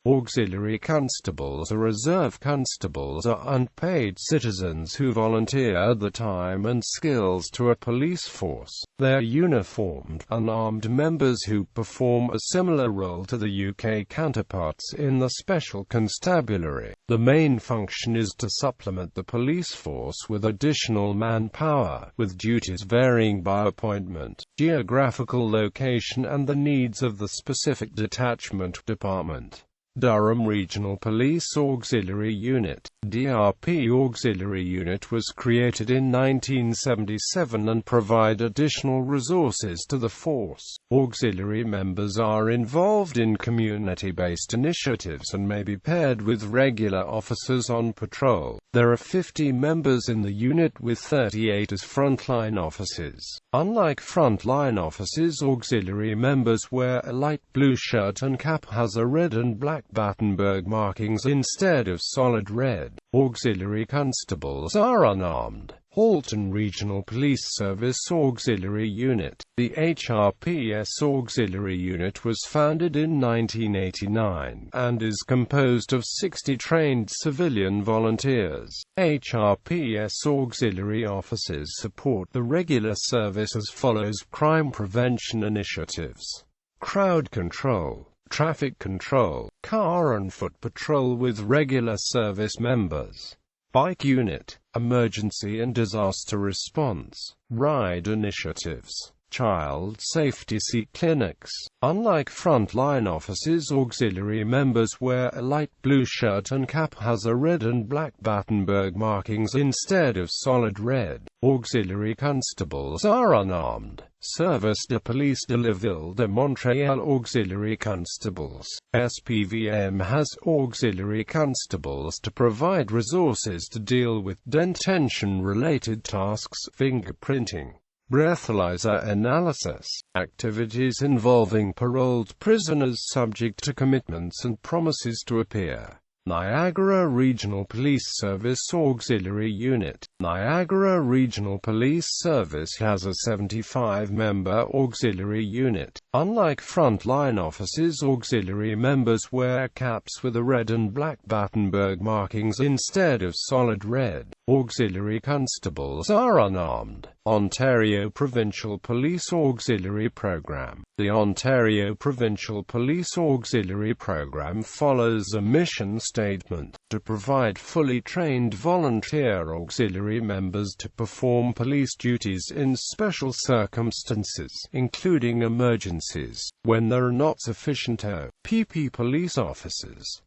Auxiliary constables or reserve constables are unpaid citizens who volunteer the time and skills to a police force. They are uniformed, unarmed members who perform a similar role to the UK counterparts in the Special Constabulary. The main function is to supplement the police force with additional manpower, with duties varying by appointment, geographical location and the needs of the specific detachment department. Durham Regional Police Auxiliary Unit (DRP) Auxiliary Unit was created in 1977 and provide additional resources to the force. Auxiliary members are involved in community-based initiatives and may be paired with regular officers on patrol. There are 50 members in the unit with 38 as frontline officers. Unlike frontline officers, auxiliary members wear a light blue shirt and cap has a red and black Battenberg markings instead of solid red. Auxiliary constables are unarmed. Halton Regional Police Service Auxiliary Unit. The HRPS Auxiliary Unit was founded in 1989, and is composed of 60 trained civilian volunteers. HRPS auxiliary officers support the regular service as follows: crime prevention initiatives, crowd control, traffic control, car and foot patrol with regular service members, bike unit, emergency and disaster response, ride initiatives, child safety seat clinics. Unlike frontline officers, auxiliary members wear a light blue shirt and cap has a red and black Battenberg markings instead of solid red. Auxiliary constables are unarmed. Service de Police de la Ville de Montréal Auxiliary Constables (SPVM) has auxiliary constables to provide resources to deal with detention-related tasks, fingerprinting, breathalyzer analysis, activities involving paroled prisoners subject to commitments and promises to appear. Niagara Regional Police Service Auxiliary Unit. Niagara Regional Police Service has a 75-member auxiliary unit. Unlike frontline officers, auxiliary members wear caps with a red and black Battenberg markings instead of solid red. Auxiliary constables are unarmed. Ontario Provincial Police Auxiliary Program. The Ontario Provincial Police Auxiliary Program follows a mission statement to provide fully trained volunteer auxiliary members to perform police duties in special circumstances, including emergencies, when there are not sufficient OPP police officers.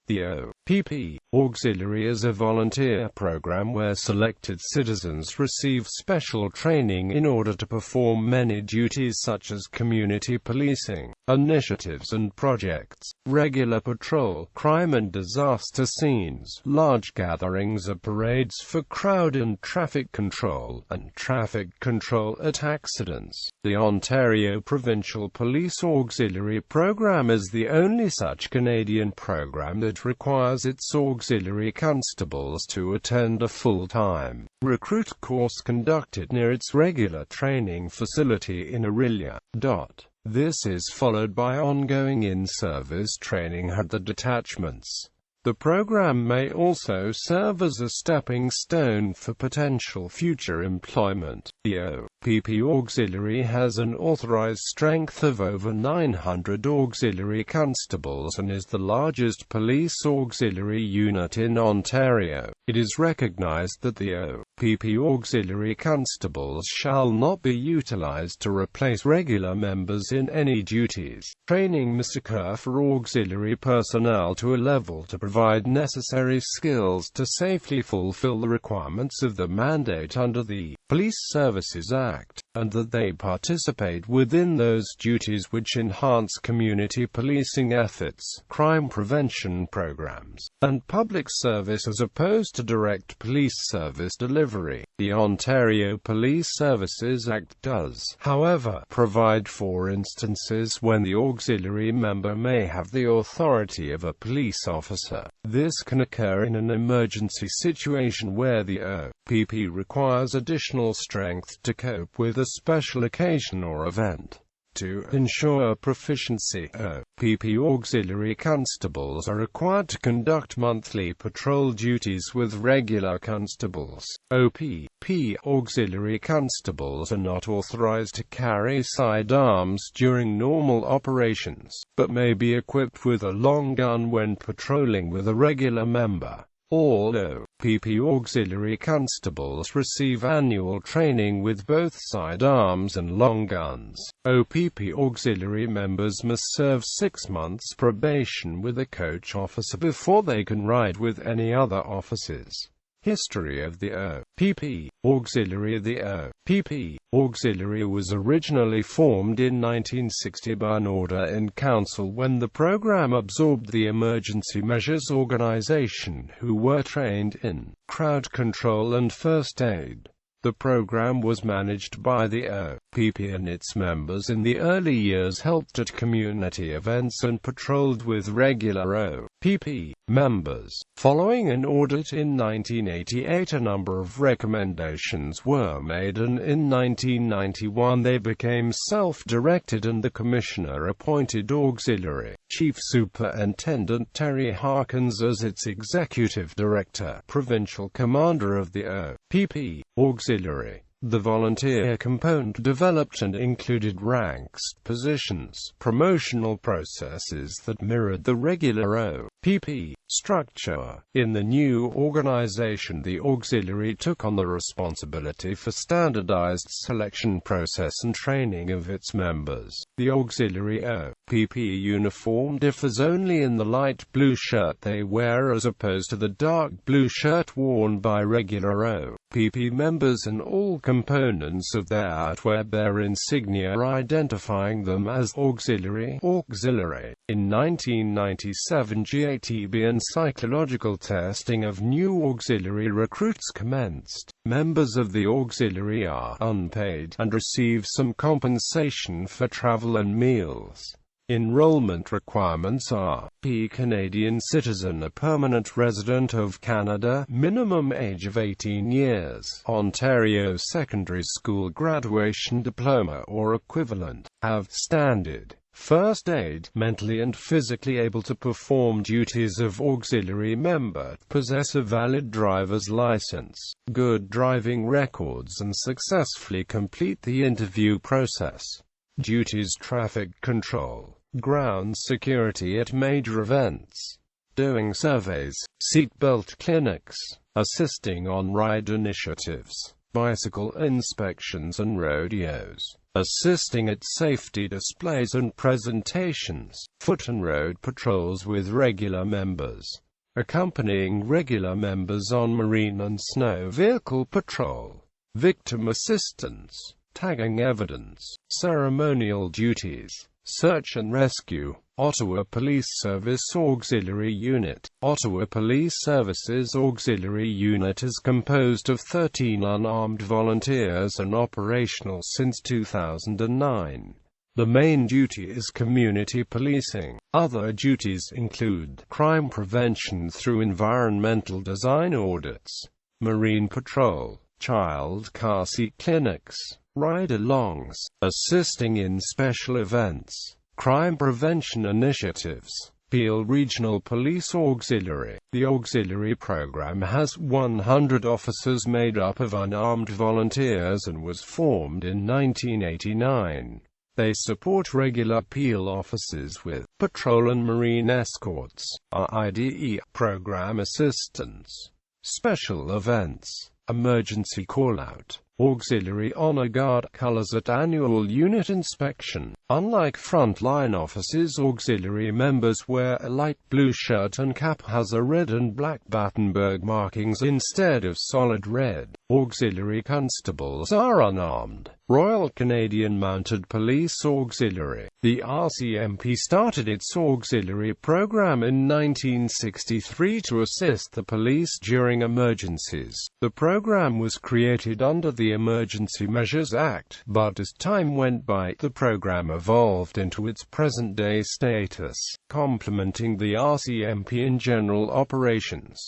The OPP Auxiliary is a volunteer program where selected citizens receive special training in order to perform many duties such as community policing, initiatives and projects, regular patrol, crime and disaster scenes, large gatherings or parades for crowd and traffic control at accidents. The Ontario Provincial Police Auxiliary Program is the only such Canadian program that requires its auxiliary constables to attend a full-time recruit course conducted near its regular training facility in Orillia. This is followed by ongoing in-service training at the detachments. The program may also serve as a stepping stone for potential future employment. The OPP Auxiliary has an authorized strength of over 900 auxiliary constables and is the largest police auxiliary unit in Ontario. It is recognized that the OPP auxiliary constables shall not be utilized to replace regular members in any duties. Training must occur for auxiliary personnel to a level to provide necessary skills to safely fulfill the requirements of the mandate under the Police Services Act, and that they participate within those duties which enhance community policing efforts, crime prevention programs, and public service as opposed to direct police service delivery. The Ontario Police Services Act does, however, provide for instances when the auxiliary member may have the authority of a police officer. This can occur in an emergency situation where the OPP requires additional strength to cope with a special occasion or event. To ensure proficiency, OPP auxiliary constables are required to conduct monthly patrol duties with regular constables. OPP auxiliary constables are not authorized to carry sidearms during normal operations, but may be equipped with a long gun when patrolling with a regular member. All OPP auxiliary constables receive annual training with both sidearms and long guns. OPP auxiliary members must serve 6 months probation with a coach officer before they can ride with any other officers. History of the OPP auxiliary. The OPP auxiliary was originally formed in 1960 by an order in council when the program absorbed the Emergency Measures Organization, who were trained in crowd control and first aid. The program was managed by the OPP, and its members in the early years helped at community events and patrolled with regular OPP members. Following an audit in 1988, a number of recommendations were made, and in 1991 they became self-directed, and the Commissioner appointed Auxiliary Chief Superintendent Terry Harkins as its Executive Director, Provincial Commander of the OPP Auxiliary. The volunteer component developed and included ranks, positions, promotional processes that mirrored the regular OPP structure. In the new organization, the auxiliary took on the responsibility for standardized selection process and training of its members. The auxiliary OPP uniform differs only in the light blue shirt they wear as opposed to the dark blue shirt worn by regular OPP members, and all components of their outwear bear insignia identifying them as auxiliary. In 1997, GATB and psychological testing of new auxiliary recruits commenced. Members of the auxiliary are unpaid and receive some compensation for travel and meals. Enrollment requirements are: Canadian citizen, a permanent resident of Canada, minimum age of 18 years, Ontario secondary school graduation diploma or equivalent, have standard first aid, mentally and physically able to perform duties of auxiliary member, possess a valid driver's license, good driving records, and successfully complete the interview process. Duties: traffic control, ground security at major events, doing surveys, seatbelt clinics, assisting on ride initiatives, bicycle inspections and rodeos, assisting at safety displays and presentations, foot and road patrols with regular members, accompanying regular members on marine and snow vehicle patrol, victim assistance, tagging evidence, ceremonial duties, search and rescue. Ottawa Police Service Auxiliary Unit. Ottawa Police Services Auxiliary Unit is composed of 13 unarmed volunteers and operational since 2009. The main duty is community policing. Other duties include crime prevention through environmental design audits, marine patrol, child car seat clinics, ride-alongs, assisting in special events, crime prevention initiatives. Peel Regional Police Auxiliary. The auxiliary program has 100 officers made up of unarmed volunteers and was formed in 1989. They support regular Peel officers with patrol and marine escorts, RIDE, program assistance, special events, emergency call-out, auxiliary honor guard colors at annual unit inspection. Unlike frontline officers, auxiliary members wear a light blue shirt and cap has a red and black Battenberg markings instead of solid red. Auxiliary constables are unarmed. Royal Canadian Mounted Police Auxiliary. The RCMP started its auxiliary program in 1963 to assist the police during emergencies. The program was created under the Emergency Measures Act, but as time went by, the program evolved into its present-day status, complementing the RCMP in general operations.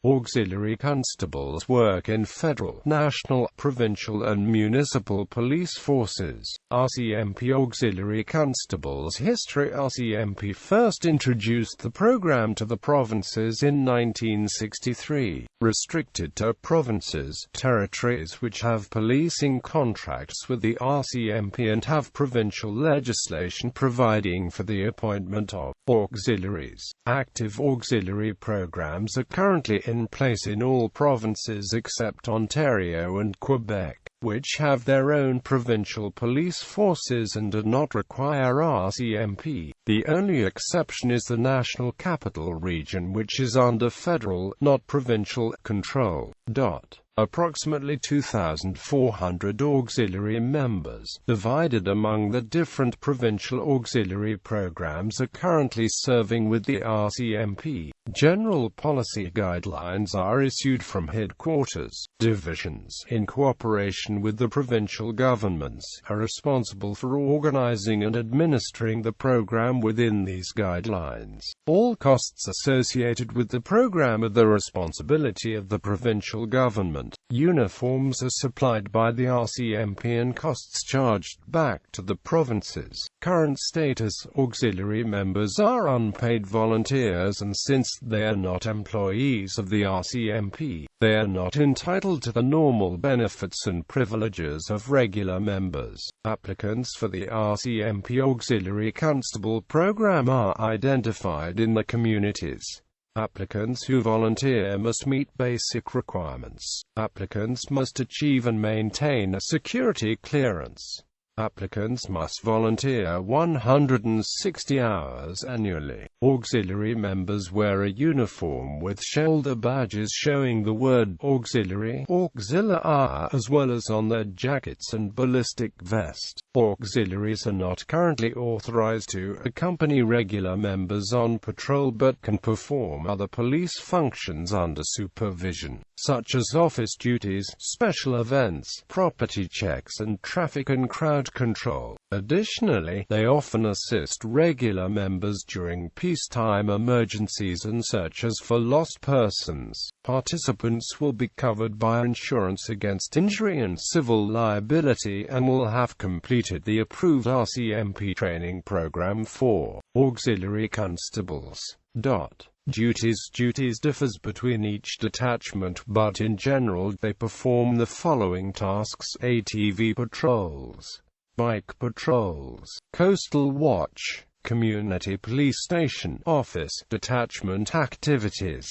Auxiliary constables work in federal, national, provincial and municipal police forces. RCMP Auxiliary Constables History. RCMP first introduced the program to the provinces in 1963, restricted to provinces, territories which have policing contracts with the RCMP and have provincial legislation providing for the appointment of auxiliaries. Active auxiliary programs are currently in place in all provinces except Ontario and Quebec, which have their own provincial police forces and do not require RCMP. The only exception is the National Capital Region, which is under federal, not provincial, control. Approximately 2,400 auxiliary members, divided among the different provincial auxiliary programs, are currently serving with the RCMP. General policy guidelines are issued from headquarters. Divisions, in cooperation with the provincial governments, are responsible for organizing and administering the program within these guidelines. All costs associated with the program are the responsibility of the provincial government. Uniforms are supplied by the RCMP and costs charged back to the provinces. Current status: auxiliary members are unpaid volunteers, and since they are not employees of the RCMP, they are not entitled to the normal benefits and privileges of regular members. Applicants for the RCMP Auxiliary Constable Program are identified in the communities. Applicants who volunteer must meet basic requirements. Applicants must achieve and maintain a security clearance. Applicants must volunteer 160 hours annually. Auxiliary members wear a uniform with shoulder badges showing the word auxiliary, auxiliar, as well as on their jackets and ballistic vest. Auxiliaries are not currently authorized to accompany regular members on patrol but can perform other police functions under supervision, such as office duties, special events, property checks and traffic and crowd control. Additionally, they often assist regular members during peacetime emergencies and searches for lost persons. Participants will be covered by insurance against injury and civil liability and will have completed the approved RCMP training program for auxiliary constables. Duties differs between each detachment, but in general they perform the following tasks: ATV patrols, bike patrols, coastal watch, community police station, office, detachment activities,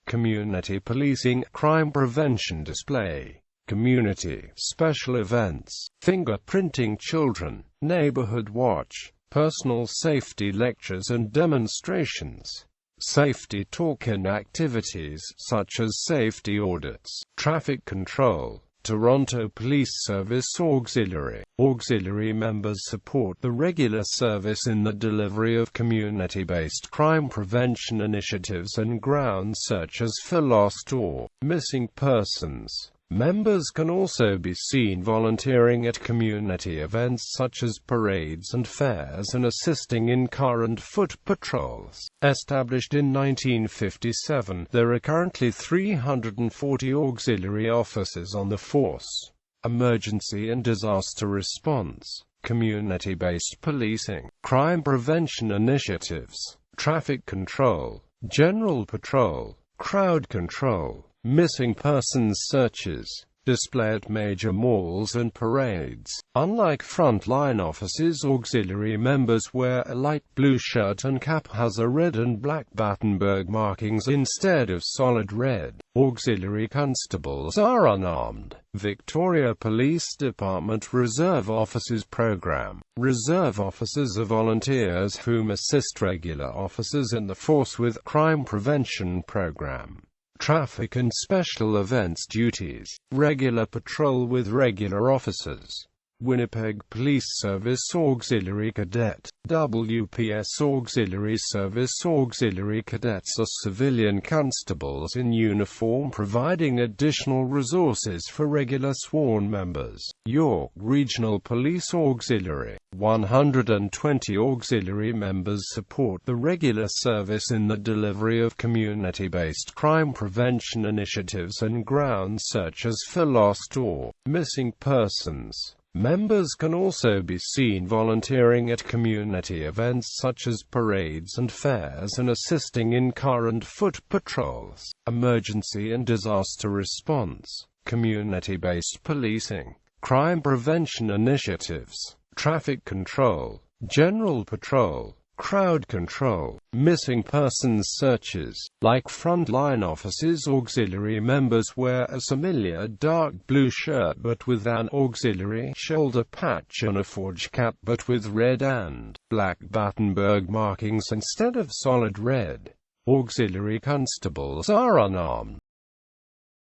community policing, crime prevention display, community, special events, fingerprinting children, neighborhood watch, personal safety lectures and demonstrations, safety talk and activities such as safety audits, traffic control. Toronto Police Service Auxiliary. Auxiliary members support the regular service in the delivery of community-based crime prevention initiatives and ground searches for lost or missing persons. Members can also be seen volunteering at community events such as parades and fairs and assisting in car and foot patrols. Established in 1957, there are currently 340 auxiliary officers on the force. Emergency and disaster response, community-based policing, crime prevention initiatives, traffic control, general patrol, crowd control, missing persons searches, display at major malls and parades. Unlike frontline officers, auxiliary members wear a light blue shirt and cap has a red and black Battenberg markings instead of solid red. Auxiliary constables are unarmed. Victoria Police Department Reserve Officers Program. Reserve officers are volunteers whom assist regular officers in the force with crime prevention program. Traffic and special events duties. Regular patrol with regular officers. Winnipeg Police Service Auxiliary Cadet, WPS Auxiliary Service Auxiliary Cadets are civilian constables in uniform providing additional resources for regular sworn members. York Regional Police Auxiliary, 120 auxiliary members support the regular service in the delivery of community-based crime prevention initiatives and ground searches for lost or missing persons. Members can also be seen volunteering at community events such as parades and fairs and assisting in car and foot patrols, emergency and disaster response, community-based policing, crime prevention initiatives, traffic control, general patrol, crowd control, missing persons searches. Like frontline officers, auxiliary members wear a similar dark blue shirt but with an auxiliary shoulder patch and a forge cap but with red and black Battenberg markings instead of solid red. Auxiliary constables are unarmed.